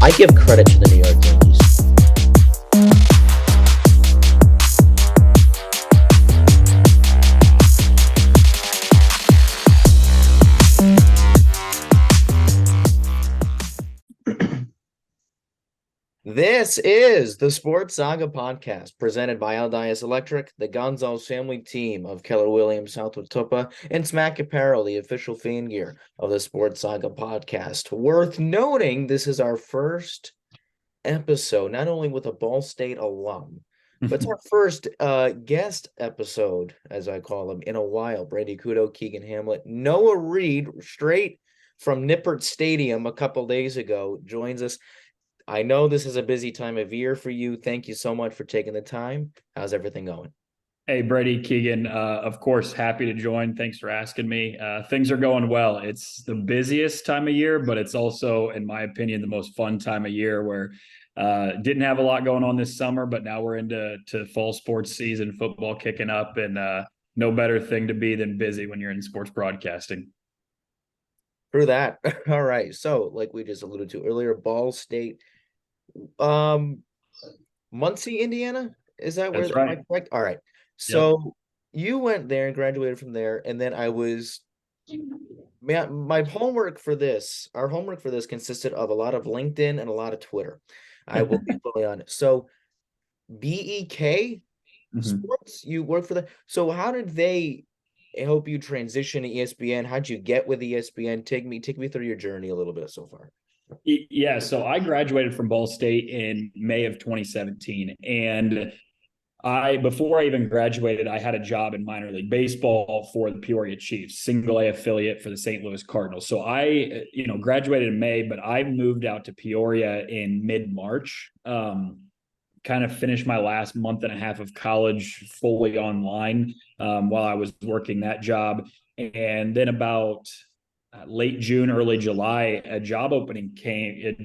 I give credit to the New York Yankees. This is the Sports Saga podcast presented by Aldias Electric, the Gonzalez family team of Keller Williams, Southwood Tuppa, and Smack Apparel, the official fan gear of the Sports Saga podcast. Worth noting, this is our first episode, not only with a Ball State alum, but it's our first guest episode, as I call them, in a while. Brady Kudo, Keegan Hamlet, Noah Reed, straight from Nippert Stadium a couple days ago, joins us. I know this is a busy time of year for you. Thank you so much for taking the time. How's everything going? Hey, Brady, Keegan, of course, happy to join. Thanks for asking me. Things are going well. It's the busiest time of year, but it's also, in my opinion, the most fun time of year where didn't have a lot going on this summer, but now we're into fall sports season, football kicking up, and no better thing to be than busy when you're in sports broadcasting. Through that. All right. So, like we just alluded to earlier, Ball State, Muncie, Indiana. Is that where? That's right. Am I correct? All right. So you went there and graduated from there, and then my homework for this, our homework for this consisted of a lot of LinkedIn and a lot of Twitter. I will be fully honest. So BEK Sports, you work for them. So how did they help you transition to ESPN? How'd you get with ESPN? Take me through your journey a little bit so far. Yeah, so I graduated from Ball State in May of 2017, and before I even graduated, I had a job in minor league baseball for the Peoria Chiefs, single A affiliate for the St. Louis Cardinals. So I, graduated in May, but I moved out to Peoria in mid-March. Kind of finished my last month and a half of college fully online while I was working that job. And then about late June, early July, a job opening came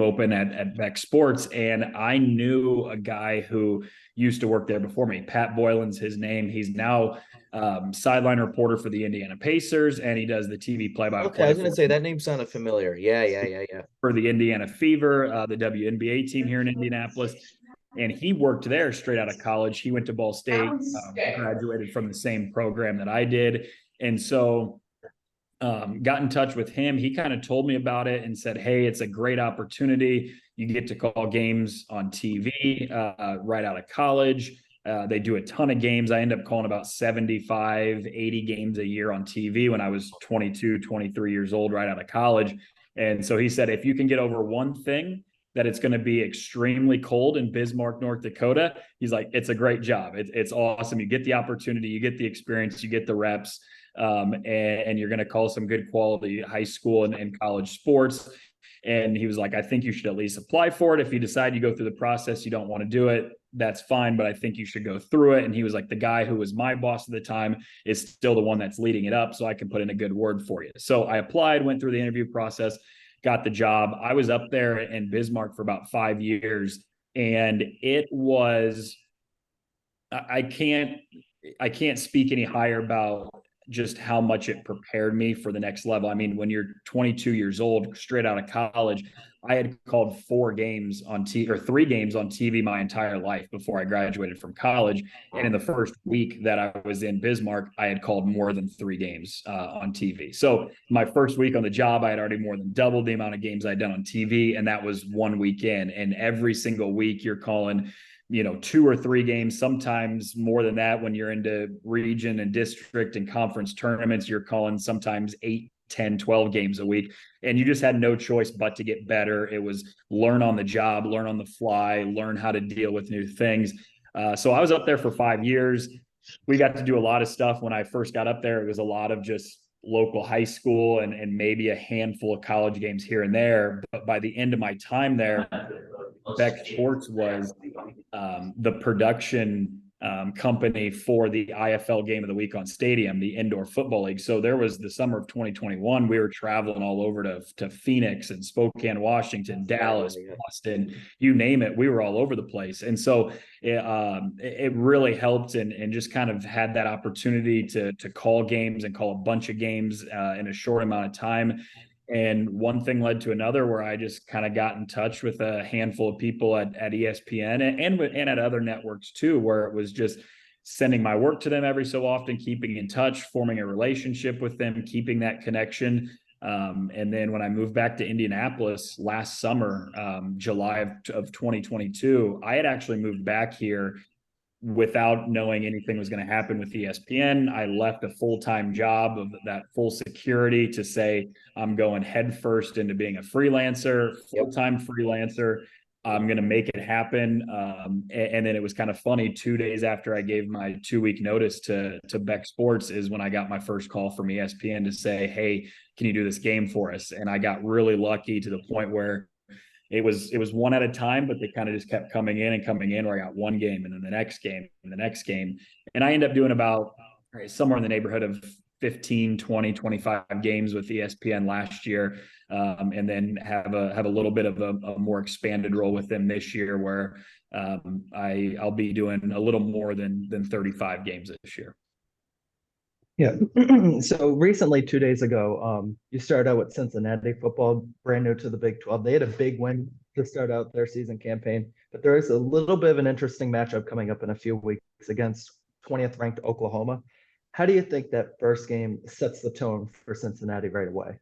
open at Beck Sports, and I knew a guy who used to work there before me. Pat Boylan's his name. He's now sideline reporter for the Indiana Pacers, and he does the TV play-by-play. Okay, I was going to say that name sounded familiar. Yeah. For the Indiana Fever, the WNBA team here in Indianapolis. And he worked there straight out of college. He went to Ball State, graduated from the same program that I did. And so got in touch with him. He kind of told me about it and said, hey, it's a great opportunity. You get to call games on TV right out of college. They do a ton of games. I end up calling about 75, 80 games a year on TV when I was 22, 23 years old, right out of college. And so he said, if you can get over one thing, that it's going to be extremely cold in Bismarck, North Dakota, he's like, it's a great job. It's awesome. You get the opportunity, you get the experience, you get the reps, and you're going to call some good quality high school and college sports. And he was like, I think you should at least apply for it. If you decide you go through the process, you don't want to do it, that's fine, but I think you should go through it. And he was like, the guy who was my boss at the time is still the one that's leading it up, so I can put in a good word for you. So I applied, went through the interview process, got the job. I was up there in Bismarck for about 5 years, and it was, I can't speak any higher about just how much it prepared me for the next level. I mean, when you're 22 years old, straight out of college, I had called 3 games on TV my entire life before I graduated from college. And in the first week that I was in Bismarck, I had called more than 3 games on TV. So my first week on the job, I had already more than doubled the amount of games I'd done on TV. And that was 1 weekend. And every single week you're calling 2 or 3 games, sometimes more than that. When you're into region and district and conference tournaments, you're calling sometimes 8, 10, 12 games a week. And you just had no choice but to get better. It was learn on the job, learn on the fly, learn how to deal with new things. So I was up there for 5 years. We got to do a lot of stuff. When I first got up there, it was a lot of just local high school and maybe a handful of college games here and there. But by the end of my time there, Beck Sports was the production company for the IFL Game of the Week on Stadium, the indoor football league. So there was the summer of 2021, we were traveling all over to Phoenix and Spokane, Washington, Dallas, Boston, you name it. We were all over the place. And so it really helped and just kind of had that opportunity to call games and call a bunch of games in a short amount of time. And one thing led to another where I just kind of got in touch with a handful of people at ESPN and at other networks too, where it was just sending my work to them every so often, keeping in touch, forming a relationship with them, keeping that connection. And then when I moved back to Indianapolis last summer, July of 2022, I had actually moved back here without knowing anything was going to happen with ESPN. I left a full-time job of that full security to say I'm going headfirst into being a freelancer, full-time freelancer. I'm going to make it happen. And then it was kind of funny. 2 days after I gave my 2-week notice to Beck Sports is when I got my first call from ESPN to say, hey, can you do this game for us? And I got really lucky to the point where it was one at a time, but they kind of just kept coming in, where I got one game and then the next game and the next game. And I ended up doing about somewhere in the neighborhood of 15, 20, 25 games with ESPN last year. And then have a little bit of a more expanded role with them this year where I'll be doing a little more than 35 games this year. Yeah. So recently, 2 days ago, you started out with Cincinnati football, brand new to the Big 12. They had a big win to start out their season campaign, but there is a little bit of an interesting matchup coming up in a few weeks against 20th ranked Oklahoma. How do you think that first game sets the tone for Cincinnati right away?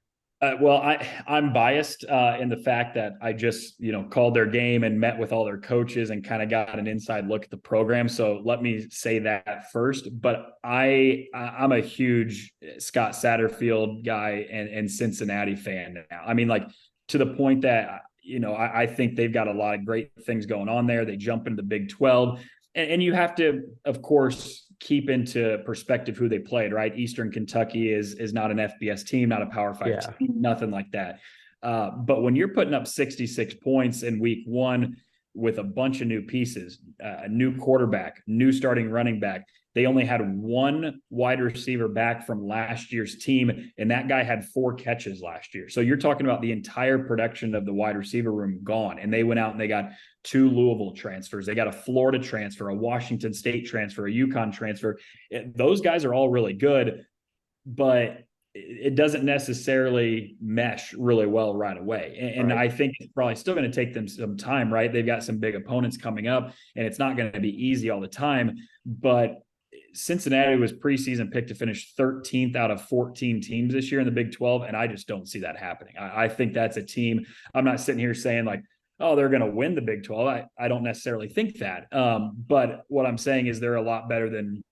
Well, I'm biased in the fact that I just, called their game and met with all their coaches and kind of got an inside look at the program. So let me say that first. But I'm a huge Scott Satterfield guy and Cincinnati fan now. I mean, like to the point that, I think they've got a lot of great things going on there. They jump into the Big 12. And you have to, of course, keep into perspective who they played, right? Eastern Kentucky is not an FBS team, not a Power 5 team, nothing like that. But when you're putting up 66 points in week one with a bunch of new pieces, a new quarterback, new starting running back, they only had one wide receiver back from last year's team, and that guy had 4 catches last year. So you're talking about the entire production of the wide receiver room gone. And they went out and they got 2 Louisville transfers. They got a Florida transfer, a Washington State transfer, a UConn transfer. Those guys are all really good, but it doesn't necessarily mesh really well right away. And I think it's probably still going to take them some time, right? They've got some big opponents coming up, and it's not going to be easy all the time. But Cincinnati was preseason picked to finish 13th out of 14 teams this year in the Big 12, and I just don't see that happening. I think that's a team. I'm not sitting here saying like, oh, they're going to win the Big 12. I don't necessarily think that. But what I'm saying is they're a lot better than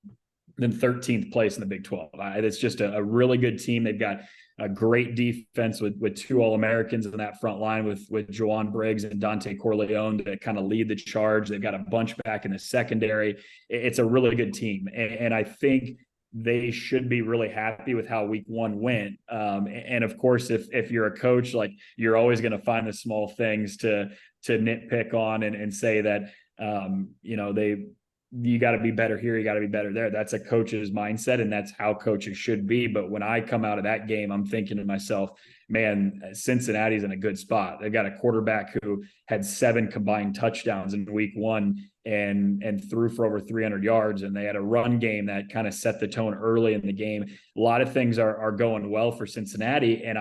13th place in the Big 12. It's just a really good team. They've got a great defense with 2 All-Americans in that front line with Juwan Briggs and Dante Corleone to kind of lead the charge. They've got a bunch back in the secondary. It's a really good team. And I think they should be really happy with how week one went. And of course, if you're a coach, like you're always going to find the small things to nitpick on and say that, you got to be better here. You got to be better there. That's a coach's mindset, and that's how coaches should be. But when I come out of that game, I'm thinking to myself, man, Cincinnati's in a good spot. They've got a quarterback who had 7 combined touchdowns in week one and threw for over 300 yards. And they had a run game that kind of set the tone early in the game. A lot of things are going well for Cincinnati. And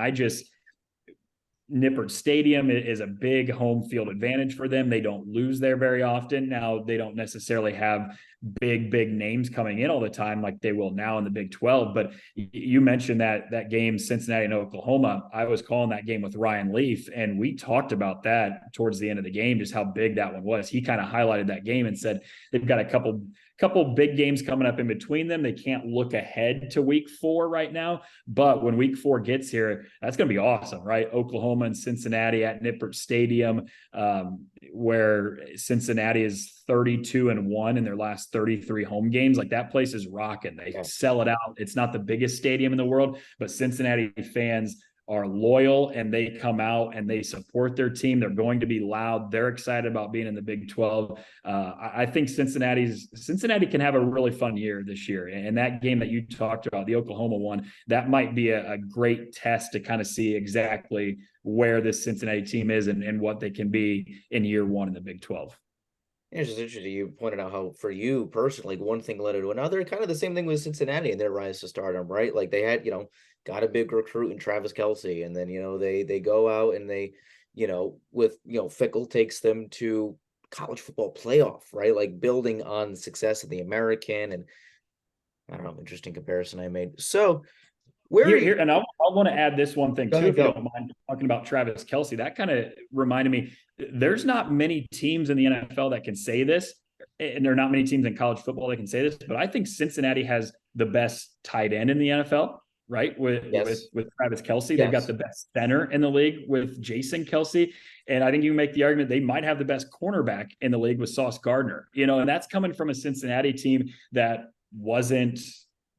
Nippert Stadium is a big home field advantage for them. They don't lose there very often. Now, they don't necessarily have big names coming in all the time like they will now in the Big 12. But you mentioned that game, Cincinnati and Oklahoma. I was calling that game with Ryan Leaf, and we talked about that towards the end of the game, just how big that one was. He kind of highlighted that game and said they've got a couple big games coming up in between them. They can't look ahead to week 4 right now, but when week 4 gets here, that's going to be awesome, right? Oklahoma and Cincinnati at Nippert Stadium, where Cincinnati is 32-1 in their last 33 home games. Like that place is rocking. They sell it out. It's not the biggest stadium in the world, but Cincinnati fans are loyal and they come out and they support their team. They're going to be loud. They're excited about being in the Big 12. I think Cincinnati can have a really fun year this year. And that game that you talked about, the Oklahoma one, that might be a great test to kind of see exactly where this Cincinnati team is and what they can be in year 1 in the Big 12. It's just interesting. You pointed out how, for you personally, one thing led to another. Kind of the same thing with Cincinnati and their rise to stardom, right? Like they had, got a big recruit in Travis Kelce, and then they go out and they with Fickle takes them to college football playoff, right? Like building on the success of the American, and I don't know, interesting comparison I made. So where are you? And I want to add this one thing Go too, ahead, if you go. don't mind talking about Travis Kelce. That kind of reminded me, there's not many teams in the NFL that can say this, and there are not many teams in college football that can say this, but I think Cincinnati has the best tight end in the NFL, right? Yes. With Travis Kelce. They've got Yes. the best center in the league with Jason Kelce. And I think you make the argument they might have the best cornerback in the league with Sauce Gardner, and that's coming from a Cincinnati team that wasn't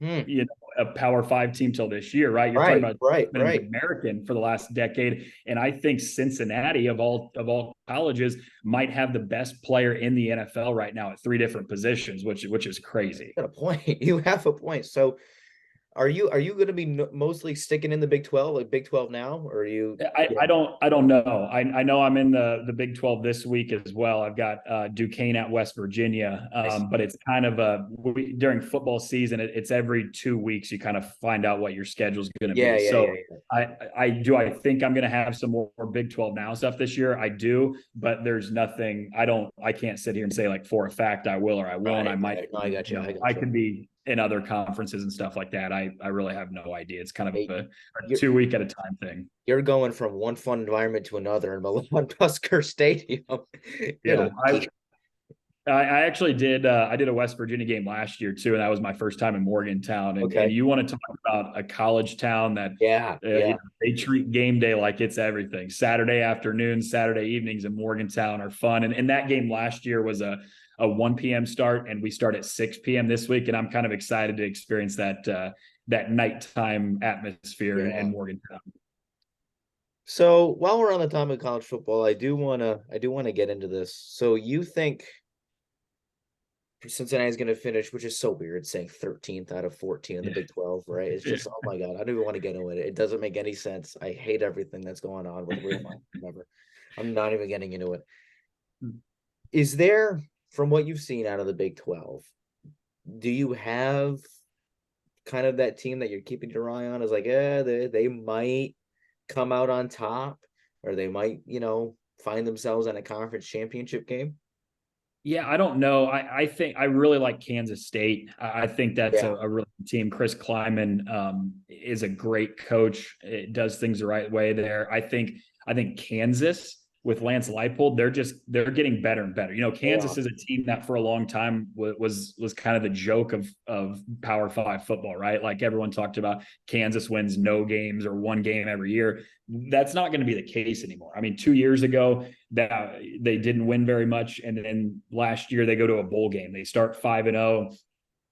a Power 5 team till this year, right? You're talking about Right. American for the last decade, and I think Cincinnati of all colleges might have the best player in the NFL right now at 3 different positions, which is crazy. You got a point. You have a point. So are you going to be mostly sticking in the Big 12, like Big 12 now, or are you? I don't know. I know I'm in the Big 12 this week as well. I've got Duquesne at West Virginia, but it's kind of during football season. It's every 2 weeks you kind of find out what your schedule's going to be. So I think I'm going to have some more Big 12 now stuff this year. I do, but there's nothing. I can't sit here and say like for a fact I will or I won't. I might. No, I got you. I could be in other conferences and stuff like that. I really have no idea. It's kind of a 2 week at a time thing. You're going from one fun environment to another in Malone-Busker Stadium. Yeah, I actually did. I did a West Virginia game last year too, and that was my first time in Morgantown. And you want to talk about a college town that they treat game day like it's everything. Saturday afternoons, Saturday evenings in Morgantown are fun. And that game last year was a 1 p.m. start, and we start at 6 p.m. this week. And I'm kind of excited to experience that nighttime atmosphere in Morgantown. So while we're on the topic of college football, I do want to get into this. So you think Cincinnati's going to finish, which is so weird, saying 13th out of 14 in the Big 12, right? It's just, oh my God, I don't even want to get into it. It doesn't make any sense. I hate everything that's going on with real life. Whatever. I'm not even getting into it. Is there, from what you've seen out of the Big 12, do you have kind of that team that you're keeping your eye on? Is like, they might come out on top, or they might, find themselves in a conference championship game? Yeah, I don't know. I think I really like Kansas State. I think that's a really good team. Chris Kleiman is a great coach. It does things the right way there. I think Kansas with Lance Leipold, they're getting better and better. Kansas is a team that for a long time was kind of the joke of Power 5 football, right? Like everyone talked about Kansas wins no games or 1 game every year. That's not going to be the case anymore. I mean, 2 years ago that they didn't win very much. And then last year they go to a bowl game. They start 5-0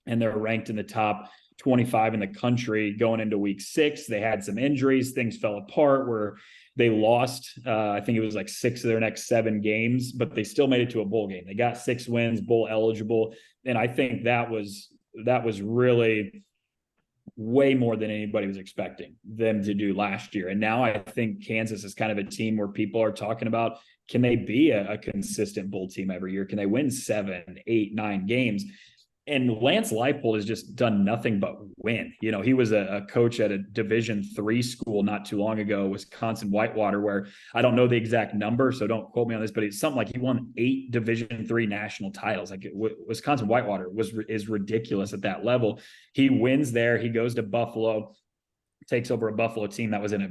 and they're ranked in the top 25 in the country going into week 6. They had some injuries. Things fell apart where they lost. I think it was like 6 of their next 7 games, but they still made it to a bowl game. They got 6 wins, bowl eligible. And I think that was really way more than anybody was expecting them to do last year. And now I think Kansas is kind of a team where people are talking about, can they be a consistent bowl team every year? Can they win 7, 8, 9 games? And Lance Leipold has just done nothing but win. He was a coach at a Division III school not too long ago, Wisconsin Whitewater, where I don't know the exact number, so don't quote me on this, but it's something like he won 8 Division III national titles. Like Wisconsin Whitewater is ridiculous at that level. He wins there. He goes to Buffalo, takes over a Buffalo team that was in a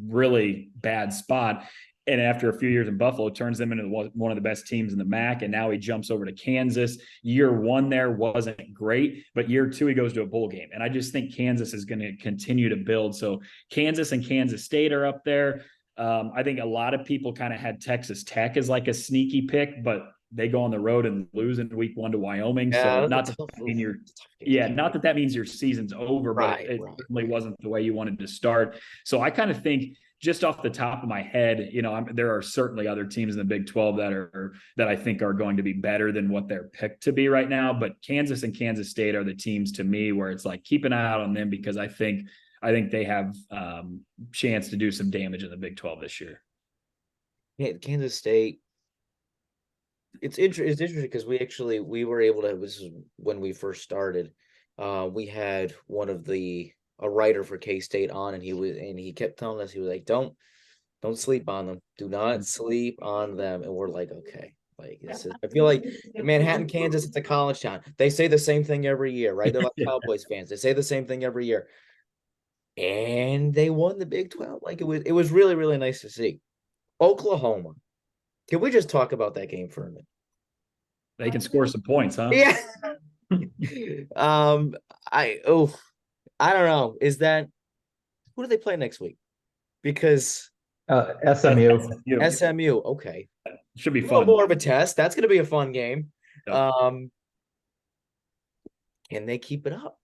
really bad spot. And after a few years in Buffalo, turns them into one of the best teams in the MAC. And now he jumps over to Kansas. Year 1 there wasn't great, but year 2, he goes to a bowl game. And I just think Kansas is going to continue to build. So Kansas and Kansas State are up there. I think a lot of people kind of had Texas Tech as like a sneaky pick, but they go on the road and lose in week 1 to Wyoming. So not that that means your season's over, but it certainly wasn't the way you wanted to start. So I kind of think, just off the top of my head, there are certainly other teams in the Big 12 that I think are going to be better than what they're picked to be right now. But Kansas and Kansas State are the teams to me where it's like, keep an eye out on them, because I think they have chance to do some damage in the Big 12 this year. Yeah, Kansas State. It's interesting because we were able to. This is when we first started. We had one of the a writer for K-State on, and he kept telling us, he was like, don't sleep on them. Do not sleep on them. And we're like, okay. Like I feel like Manhattan, Kansas, it's a college town. They say the same thing every year, right? They're like Cowboys fans. They say the same thing every year. And they won the Big 12. Like it was really, really nice to see. Oklahoma. Can we just talk about that game for a minute? They can score some points, huh? Yeah. I don't know. Is that who do they play next week? Because SMU. SMU, okay. Should be A little fun. more of a test. That's gonna be a fun game. Yep. Can they keep it up?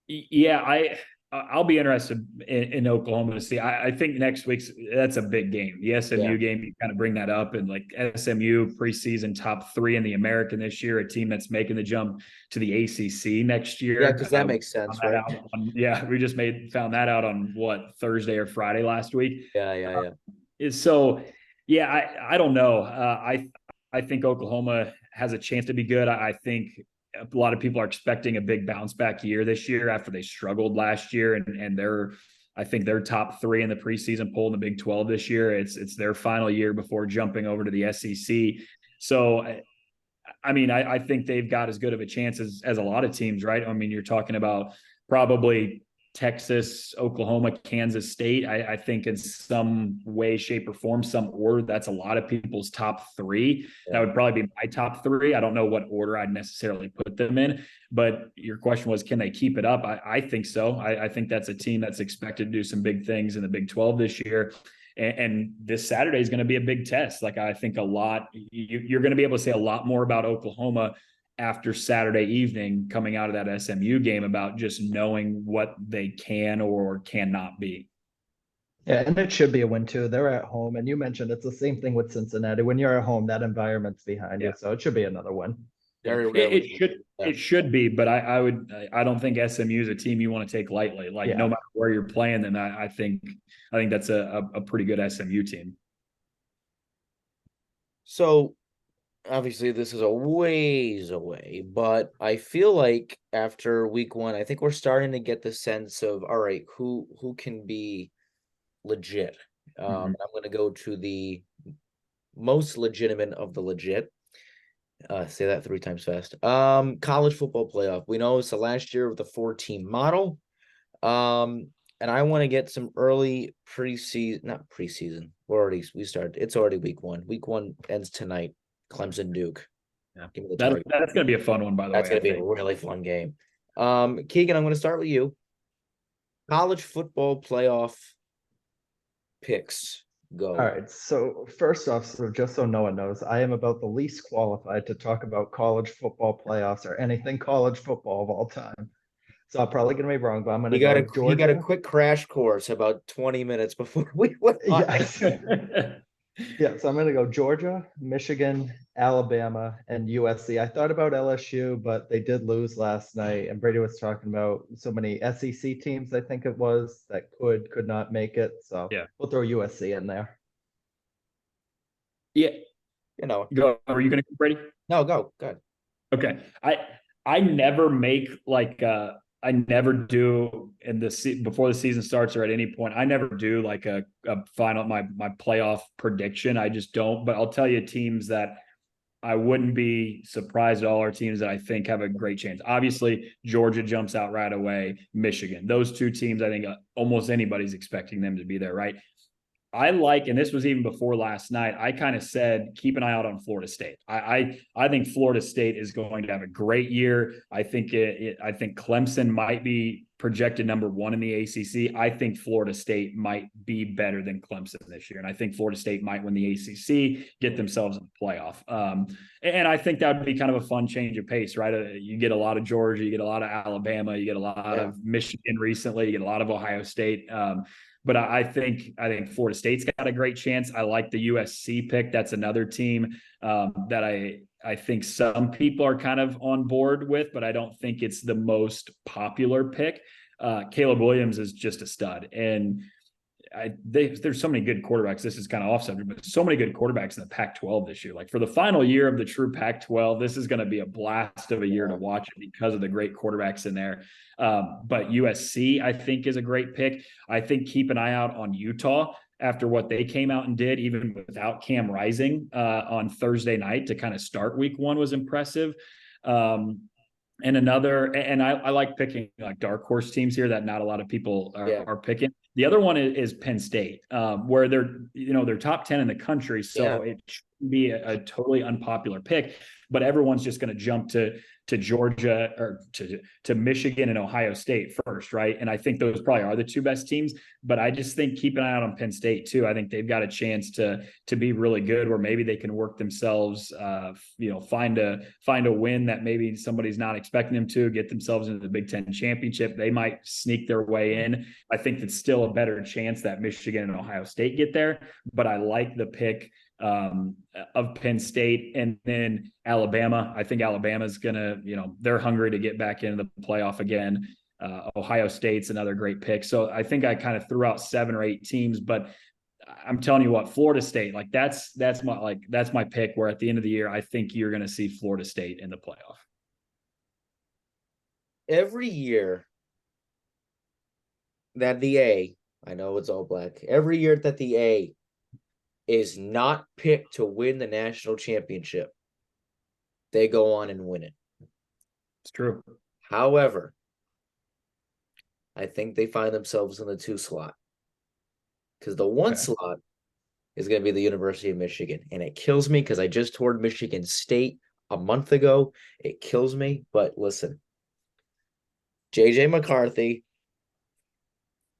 Yeah, I'll be interested in Oklahoma to see. I think next week's that's a big game. The SMU game, you kind of bring that up, and like SMU preseason top 3 in the American this year, a team that's making the jump to the ACC next year. Yeah, because that makes sense, right? We just found that out on what, Thursday or Friday last week. Yeah. So yeah, I don't know. I think Oklahoma has a chance to be good. I think a lot of people are expecting a big bounce back year this year after they struggled last year, and I think they're top 3 in the preseason poll in the Big 12 this year. It's their final year before jumping over to the SEC. So, I mean, I think they've got as good of a chance as a lot of teams, right? I mean, you're talking about probably Texas, Oklahoma, Kansas State. I think in some way, shape, or form, some order, that's a lot of people's top 3. That would probably be my top 3. I don't know what order I'd necessarily put them in, but your question was, can they keep it up? I think so. I think that's a team that's expected to do some big things in the Big 12 this year. And this Saturday is going to be a big test. Like, I think you're going to be able to say a lot more about Oklahoma after Saturday evening coming out of that SMU game about just knowing what they can or cannot be. Yeah, and it should be a win too. They're at home, and you mentioned it's the same thing with Cincinnati. When you're at home, that environment's behind you, so it should be another win. It should be, but I don't think SMU is a team you want to take lightly. Like, no matter where you're playing, then I think that's a pretty good SMU team. So obviously this is a ways away, but I feel like after week 1, I think we're starting to get the sense of, all right, who can be legit. I'm going to go to the most legitimate of the legit. Say that 3 times fast. College football playoff. We know it's the last year of the 4-team model. And I want to get some early not preseason. We started. It's already week 1. Week 1 ends tonight. Clemson Duke. Yeah. That's going to be a fun one, by the way. That's going to be a really fun game. Keegan, I'm going to start with you. College football playoff picks. Go. All right. So first off, so just so no one knows, I am about the least qualified to talk about college football playoffs or anything college football of all time. So I'm probably going to be wrong, but I'm going to go Georgia. You got a quick crash course about 20 minutes before we went on. Yeah, so I'm going to go Georgia, Michigan, Alabama, and USC. I thought about LSU, but they did lose last night, and Brady was talking about so many SEC teams, I think it was, that could not make it. So we'll throw USC in there. Yeah. Go. Are you going to go, Brady? No, go. Go ahead. Okay. I never make I never do before the season starts or at any point. I never do like a final my playoff prediction. I just don't. But I'll tell you teams that I wouldn't be surprised at all are teams that I think have a great chance. Obviously, Georgia jumps out right away. Michigan, those 2 teams, I think almost anybody's expecting them to be there, right? I like, and this was even before last night, I kind of said, keep an eye out on Florida State. I think Florida State is going to have a great year. I think I think Clemson might be projected number 1 in the ACC. I think Florida State might be better than Clemson this year. And I think Florida State might win the ACC, get themselves in the playoff. And I think that would be kind of a fun change of pace, right? You get a lot of Georgia, you get a lot of Alabama, you get a lot of Michigan recently, you get a lot of Ohio State. But I think Florida State's got a great chance. I like the USC pick. That's another team that I think some people are kind of on board with, but I don't think it's the most popular pick. Caleb Williams is just a stud. And there's so many good quarterbacks. This is kind of off subject, but so many good quarterbacks in the Pac-12 this year. Like for the final year of the true Pac-12, this is going to be a blast of a year to watch because of the great quarterbacks in there. But USC, I think, is a great pick. I think keep an eye out on Utah after what they came out and did, even without Cam Rising on Thursday night to kind of start week one was impressive. And I like picking like dark horse teams here that not a lot of people are picking. The other one is Penn State, where they're top 10 in the country. So it shouldn't be a totally unpopular pick, but everyone's just going to jump to Georgia or to Michigan and Ohio State first, right? And I think those probably are the two best teams, but I just think keep an eye out on Penn State too. I think they've got a chance to be really good, where maybe they can work themselves, find a win that maybe somebody's not expecting them to, get themselves into the Big Ten championship. They might sneak their way in. I think it's still a better chance that Michigan and Ohio State get there, but I like the pick of Penn State. And then Alabama. I think Alabama's gonna, they're hungry to get back into the playoff again. Ohio State's another great pick. So I think I kind of threw out 7 or 8 teams, but I'm telling you what, Florida State, like that's my pick, where at the end of the year, I think you're going to see Florida State in the playoff. Every year that I know it's all black. Every year that the A is not picked to win the national championship, they go on and win it. It's true. However, I think they find themselves in the 2 slot, because the 1 slot is going to be the University of Michigan. And it kills me because I just toured Michigan State a month ago. It kills me. But listen, JJ McCarthy.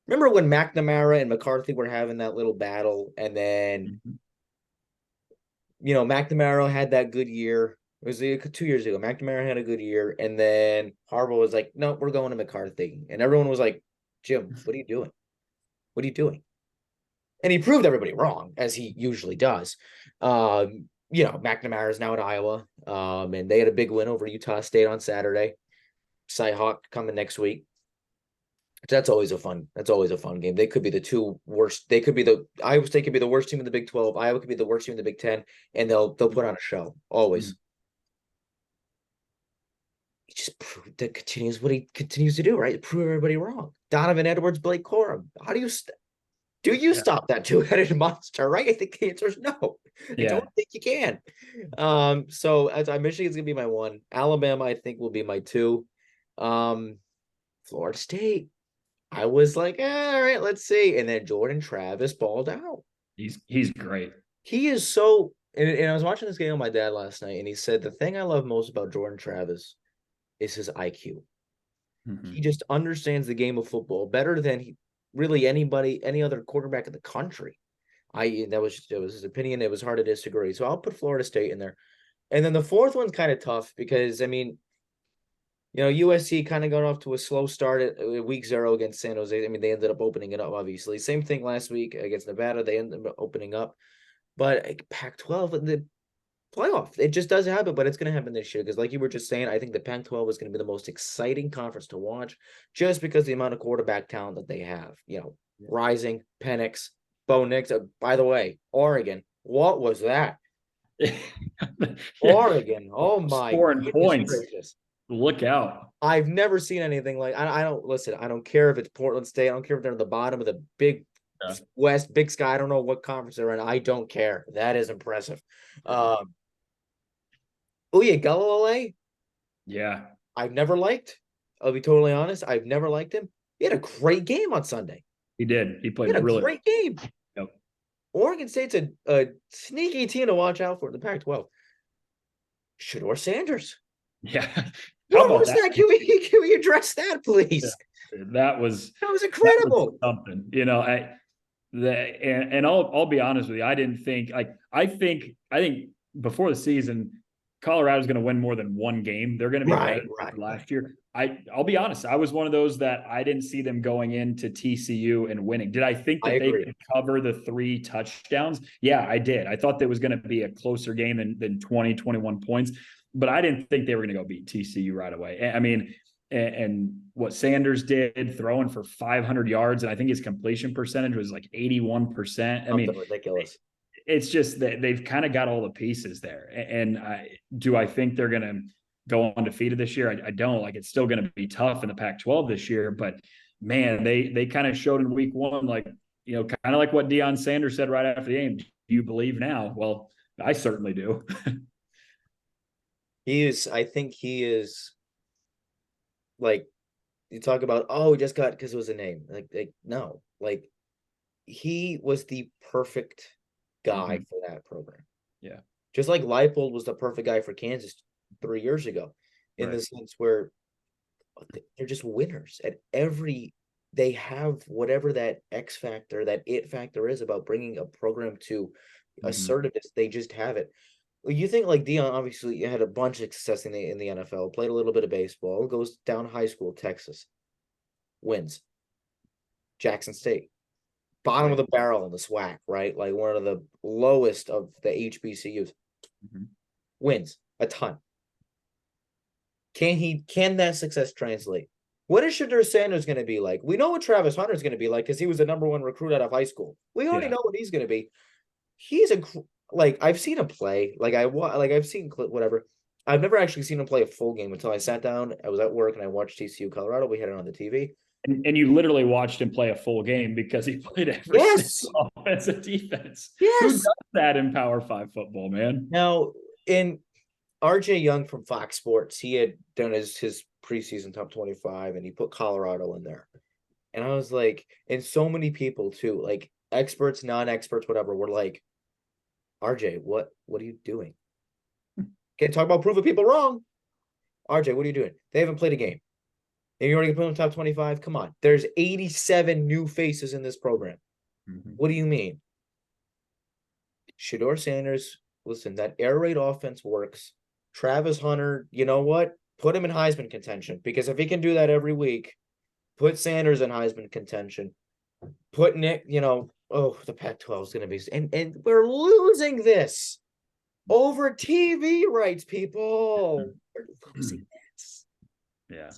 Remember when McNamara and McCarthy were having that little battle, and then, McNamara had that good year. It was 2 years ago. McNamara had a good year, and then Harbaugh was like, "No, we're going to McCarthy," and everyone was like, "Jim, what are you doing? What are you doing?" And he proved everybody wrong, as he usually does. McNamara is now at Iowa, and they had a big win over Utah State on Saturday. Cyhawk coming next week. That's always a fun game. They could be the 2 worst. Iowa State could be the worst team in the Big 12. Iowa could be the worst team in the Big 10, and they'll put on a show always. He just continues what he continues to do, right? Prove everybody wrong. Donovan Edwards, Blake Corum. How do you stop that 2-headed monster? Right? I think the answer is no. I don't think you can. So Michigan's gonna be my 1. Alabama, I think, will be my 2. Florida State. I was like, all right, let's see. And then Jordan Travis balled out. He's great. He is so, and I was watching this game with my dad last night, and he said the thing I love most about Jordan Travis is his IQ. Mm-hmm. He just understands the game of football better than any other quarterback in the country. That was his opinion. It was hard to disagree. So I'll put Florida State in there. And then the 4th one's kind of tough because, USC kind of got off to a slow start at week 0 against San Jose. They ended up opening it up, obviously. Same thing last week against Nevada. They ended up opening up. But Pac-12, the playoff, it just doesn't happen, but it's going to happen this year. Because like you were just saying, I think the Pac-12 is going to be the most exciting conference to watch just because of the amount of quarterback talent that they have. Rising, Penix, Bo Nix. By the way, Oregon, what was that? Oregon, oh my, scoring points. Gracious. Look out. I've never seen anything like I don't care if it's Portland State. I don't care if they're in the bottom of the Big West, Big Sky. I don't know what conference they're in. I don't care. That is impressive. Galilei. Yeah. I've never liked. I'll be totally honest. I've never liked him. He had a great game on Sunday. He did. He played a great game. Yep. Oregon State's a sneaky team to watch out for in the Pac-12. Shedeur Sanders. Yeah. What was that? Can we address that, please? Yeah. That was incredible. Something, and I'll be honest with you. I didn't think I think before the season, Colorado's going to win more than 1 game. They're going to be right last year. I'll be honest. I was one of those that I didn't see them going into TCU and winning. Did I think that they could cover the 3 touchdowns? Yeah, I did. I thought there was going to be a closer game than 20, 21 points. But I didn't think they were going to go beat TCU right away. and what Sanders did, throwing for 500 yards, and I think his completion percentage was like 81%. I mean, Something ridiculous. it's just that they've kind of got all the pieces there. And do I think they're going to go undefeated this year? I don't. Like, it's still going to be tough in the Pac-12 this year, but man, they kind of showed in week one, like, kind of like what Deion Sanders said right after the game. Do you believe now? Well, I certainly do. I think he is, like, you talk about, oh, he just got because it was a name. Like no, like, he was the perfect guy for that program. Yeah. Just like Leipold was the perfect guy for Kansas 3 years ago, in the sense where they're just winners at they have whatever that X factor, that it factor is about bringing a program to assertiveness. They just have it. You think like Deion obviously had a bunch of success in the NFL, played a little bit of baseball, goes down high school, Texas, wins. Jackson State, bottom of the barrel in the SWAC, right? Like one of the lowest of the HBCUs, wins a ton. Can that success translate? What is Shedeur Sanders going to be like? We know what Travis Hunter is going to be like because he was the number one recruit out of high school. We already know what he's going to be. He's like, I've seen him play. I've seen whatever. I've never actually seen him play a full game until I sat down. I was at work and I watched TCU Colorado. We had it on the TV. And you literally watched him play a full game because he played every single offensive defense. Yes. Who does that in Power 5 football, man? Now, in RJ Young from Fox Sports, he had done his preseason top 25 and he put Colorado in there. And I was like, and so many people too, like experts, non-experts, whatever, were like, RJ, what are you doing? Can't talk about proving people wrong. RJ, what are you doing? They haven't played a game. And you already put them top 25? Come on. There's 87 new faces in this program. What do you mean? Shedeur Sanders, listen, that air raid offense works. Travis Hunter, you know what? Put him in Heisman contention, because if he can do that every week, put Sanders in Heisman contention. Put Nick, the Pac-12 is going to be, and we're losing this over TV rights, people. We're losing this. Yeah.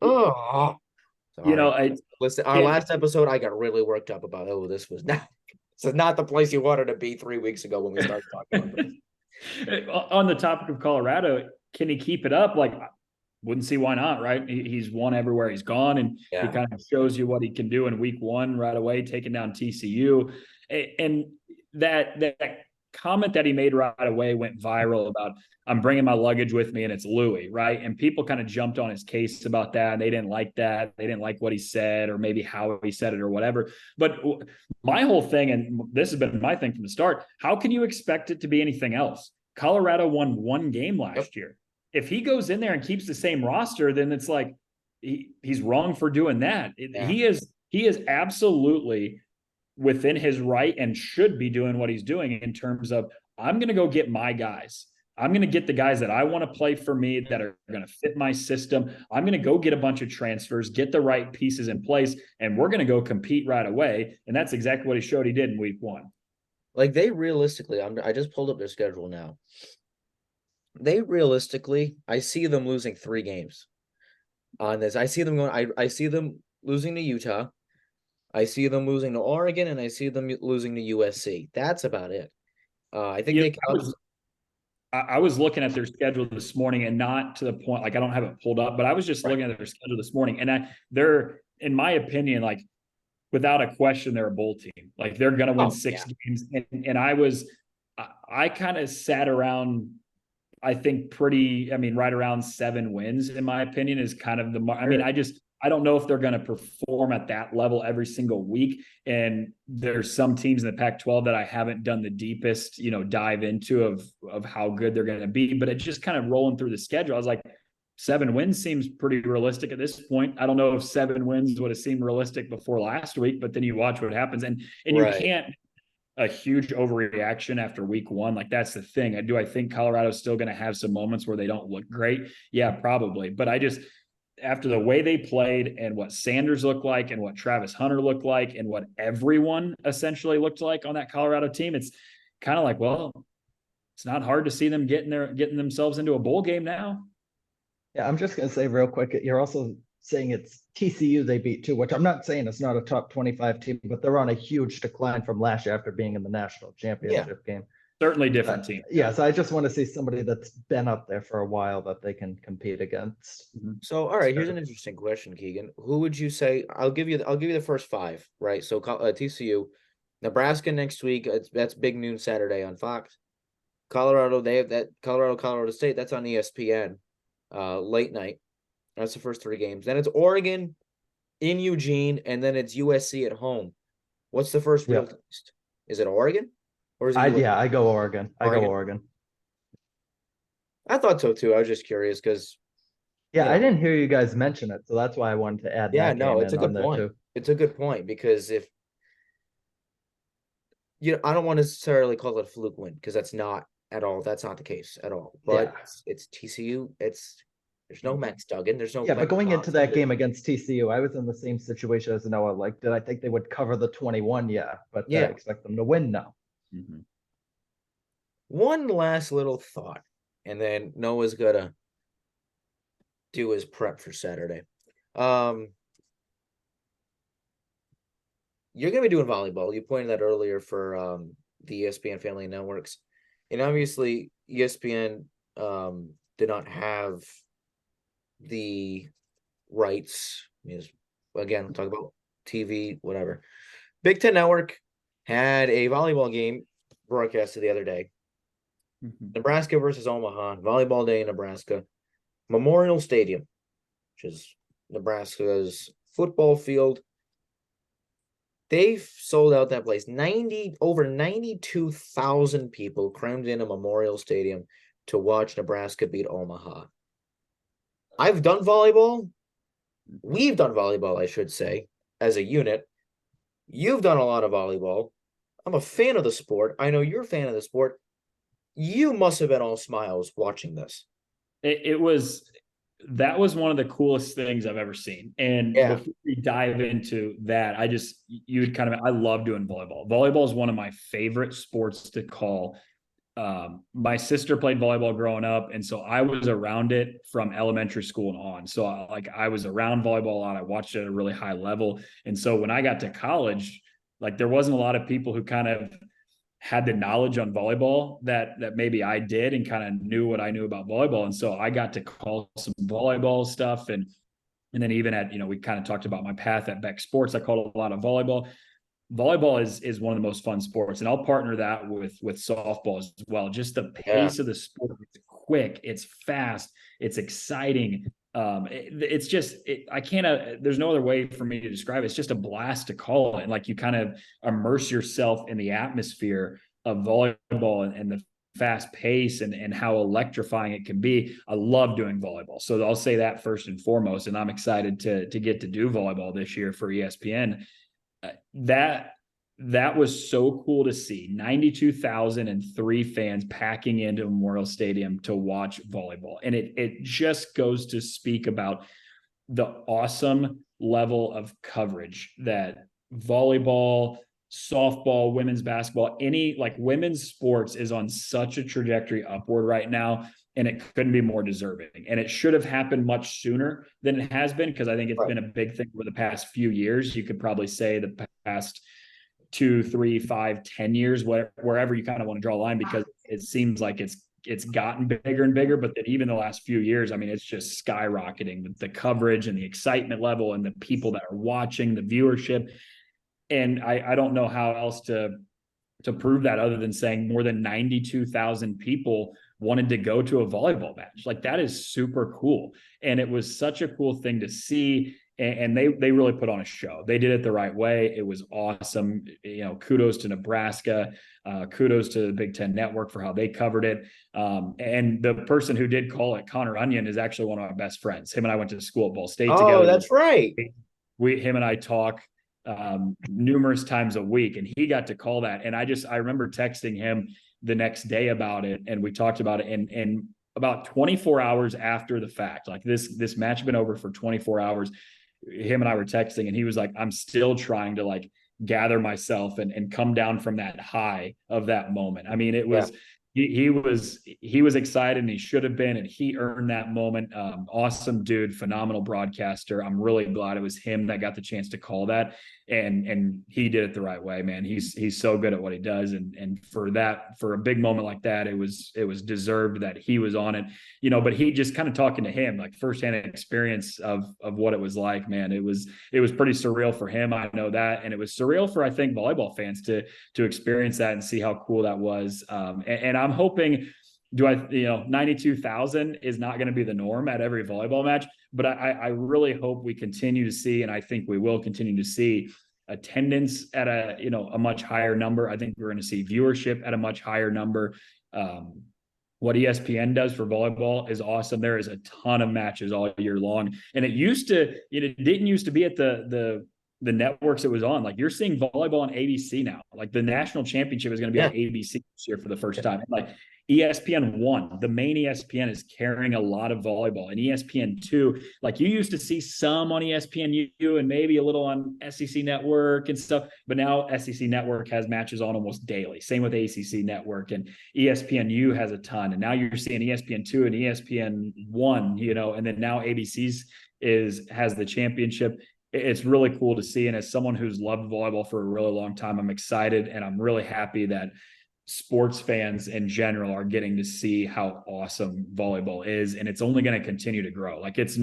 Oh. Sorry. Listen, our last episode, I got really worked up about, this is not the place you wanted to be 3 weeks ago when we started talking about this. On the topic of Colorado, can he keep it up? Like, wouldn't see why not, right? He's won everywhere he's gone, and he kind of shows you what he can do in week one right away, taking down TCU. And that comment that he made right away went viral about, I'm bringing my luggage with me and it's Louis, right? And people kind of jumped on his case about that, and they didn't like that. They didn't like what he said, or maybe how he said it, or whatever. But my whole thing, and this has been my thing from the start, how can you expect it to be anything else? Colorado won one game last year. If he goes in there and keeps the same roster, then it's like he's wrong for doing that. He is absolutely within his right and should be doing what he's doing in terms of, I'm going to go get my guys. I'm going to get the guys that I want to play for me, that are going to fit my system. I'm going to go get a bunch of transfers, get the right pieces in place, and we're going to go compete right away. And that's exactly what he showed he did in week one. Like, they realistically, I just pulled up their schedule now. They realistically, I see them losing 3 games on this. I see them going, I see them losing to Utah. I see them losing to Oregon, and I see them losing to USC. That's about it. I think I was looking at their schedule this morning, and not to the point, like, I don't have it pulled up, but I was just looking at their schedule this morning, and they're, in my opinion, like, without a question, they're a bowl team. Like, they're going to win 6 games. And I kind of sat around, I think right around 7 wins, in my opinion, is kind of I don't know if they're going to perform at that level every single week. And there's some teams in the Pac-12 that I haven't done the deepest, dive into of how good they're going to be, but it's just kind of rolling through the schedule. I was like, 7 wins seems pretty realistic at this point. I don't know if 7 wins would have seemed realistic before last week, but then you watch what happens, and you can't, a huge overreaction after week one. Like, that's the thing. Do I think Colorado's still going to have some moments where they don't look great? Yeah, probably. But after the way they played, and what Sanders looked like, and what Travis Hunter looked like, and what everyone essentially looked like on that Colorado team, it's kind of like, well, it's not hard to see them getting themselves into a bowl game now. Yeah, I'm just gonna say real quick, you're also saying it's TCU they beat too, which I'm not saying it's not a top 25 team, but they're on a huge decline from last year after being in the national Yeah. championship game. Certainly different team. Yeah, so I just want to see somebody that's been up there for a while that they can compete against. So, all right, here's an interesting question, Keegan. Who would you say? I'll give you the first five, right? So, TCU, Nebraska next week. That's big noon Saturday on Fox. Colorado, they have that Colorado State. That's on ESPN, late night. That's the first three games. Then it's Oregon in Eugene, and then it's USC at home. What's the first real test? Is it Oregon, or is it USC? I go Oregon. I go Oregon. I thought so too. I was just curious because Yeah, I didn't hear you guys mention it, so that's why I wanted to add that game it's a in on good there point. too. It's a good point because if I don't want to necessarily call it a fluke win because that's not the case at all. But it's TCU. There's no Max Duggan. There's no but going into that game against TCU, I was in the same situation as Noah. Like, did I think they would cover the 21? Yeah, but I expect them to win now. Mm-hmm. One last little thought, and then Noah's gonna do his prep for Saturday. You're gonna be doing volleyball. You pointed that earlier for the ESPN Family Networks, and obviously ESPN did not have the rights. Again, talk about TV, whatever. Big Ten Network had a volleyball game broadcasted the other day. Nebraska versus Omaha, volleyball day in Nebraska. Memorial Stadium, which is Nebraska's football field. They've sold out that place. Over 92,000 people crammed into Memorial Stadium to watch Nebraska beat Omaha. I've done volleyball. We've done volleyball, I should say, as a unit. You've done a lot of volleyball. I'm a fan of the sport. I know you're a fan of the sport. You must have been all smiles watching this. That was one of the coolest things I've ever seen. And before we dive into that, I love doing volleyball. Volleyball is one of my favorite sports to call. My sister played volleyball growing up, and so I was around it from elementary school and on. So I was around volleyball a lot. I watched it at a really high level. And so when I got to college, there wasn't a lot of people who kind of had the knowledge on volleyball that maybe I did and kind of knew what I knew about volleyball. And so I got to call some volleyball stuff. And then even at, we kind of talked about my path at Beck Sports. I called a lot of volleyball. Volleyball is one of the most fun sports. And I'll partner that with softball as well. Just the pace of the sport. It's quick. It's fast. It's exciting. It's just, there's no other way for me to describe it. It's just a blast to call it. And you kind of immerse yourself in the atmosphere of volleyball and the fast pace and how electrifying it can be. I love doing volleyball. So I'll say that first and foremost. And I'm excited to get to do volleyball this year for ESPN. That was so cool to see. 92,003 fans packing into Memorial Stadium to watch volleyball. And it just goes to speak about the awesome level of coverage that volleyball, softball, women's basketball, any women's sports is on such a trajectory upward right now. And it couldn't be more deserving. And it should have happened much sooner than it has been, because I think it's been a big thing for the past few years. You could probably say the past 2, 3, 5, 10 years, wherever you kind of want to draw a line, because it seems like it's gotten bigger and bigger. But then even the last few years, it's just skyrocketing with the coverage and the excitement level and the people that are watching, the viewership. And I don't know how else to prove that other than saying more than 92,000 people wanted to go to a volleyball match. That is super cool. And it was such a cool thing to see. And they really put on a show. They did it the right way. It was awesome. Kudos to Nebraska. Kudos to the Big Ten Network for how they covered it. And the person who did call it, Connor Onion, is actually one of my best friends. Him and I went to school at Ball State together. Oh, that's right. Him and I talk numerous times a week, and he got to call that. And I remember texting him the next day about it, and we talked about it. And about 24 hours after the fact, this match had been over for 24 hours. Him and I were texting, and he was like, I'm still trying to gather myself and come down from that high of that moment. It was he was excited, and he should have been, and he earned that moment. Awesome dude, phenomenal broadcaster. I'm really glad it was him that got the chance to call that, and he did it the right way, man. He's so good at what he does, and for a big moment like that, it was deserved that he was on it, But he just kind of talking to him, like firsthand experience of what it was like, man. It was pretty surreal for him, I know that, and it was surreal for, I think, volleyball fans to experience that and see how cool that was. And I'm hoping, 92,000 is not going to be the norm at every volleyball match, but I really hope we continue to see, and I think we will continue to see, attendance at a much higher number. I think we're going to see viewership at a much higher number. What ESPN does for volleyball is awesome. There is a ton of matches all year long, and it didn't used to be at the networks it was on. Like, you're seeing volleyball on ABC now. Like, the national championship is going to be on ABC this year for the first time. Like, ESPN1, the main ESPN, is carrying a lot of volleyball, and ESPN2, like, you used to see some on ESPNU and maybe a little on SEC Network and stuff, but now SEC Network has matches on almost daily. Same with ACC Network, and ESPNU has a ton. And now you're seeing ESPN2 and ESPN1, and then now ABC's has the championship. It's really cool to see. And as someone who's loved volleyball for a really long time, I'm excited, and I'm really happy that sports fans in general are getting to see how awesome volleyball is. And it's only going to continue to grow. Like, it's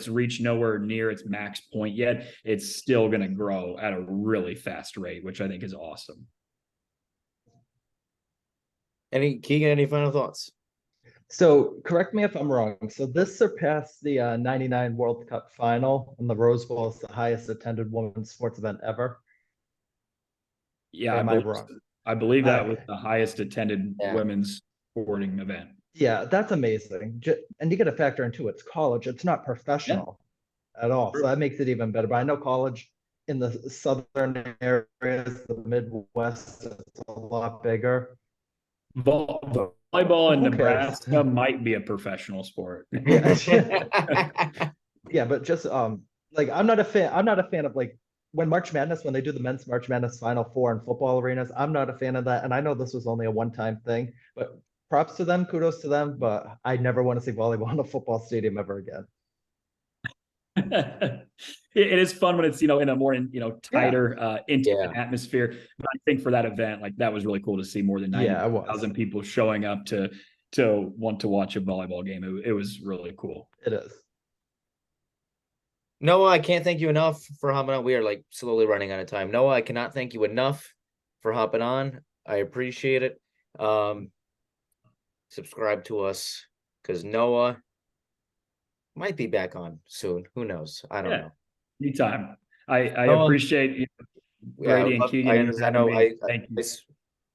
reached nowhere near its max point yet. It's still going to grow at a really fast rate, which I think is awesome. Keegan, any final thoughts? So correct me if I'm wrong. So this surpassed the 99 World Cup final, and the Rose Bowl is the highest attended women's sports event ever. Yeah, am I wrong? I believe that was the highest attended women's sporting event. Yeah, that's amazing. And you got to factor into it's college. It's not professional at all. So that makes it even better. But I know college in the southern areas, the Midwest, it's a lot bigger. Volleyball in Nebraska might be a professional sport. Yeah, but just like, I'm not a fan of, like, when they do the men's March Madness Final Four in football arenas. I'm not a fan of that. And I know this was only a one-time thing, but props to them, kudos to them. But I never want to see volleyball in a football stadium ever again. It is fun when it's, in a more, tighter, intimate atmosphere. But I think for that event, like, that was really cool to see more than 90,000 people showing up to want to watch a volleyball game. It was really cool. It is. Noah, I can't thank you enough for hopping on. We are, like, slowly running out of time. Noah, I cannot thank you enough for hopping on. I appreciate it. Subscribe to us, because Noah might be back on soon. Who knows? I don't know. Anytime. I appreciate you, Brady and Keegan. I know. Thank you. I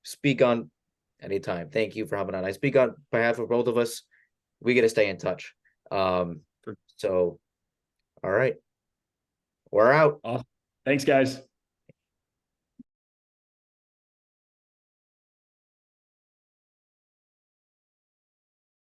speak on anytime. Thank you for hopping on. I speak on behalf of both of us. We got to stay in touch. So, all right. We're out. Thanks, guys.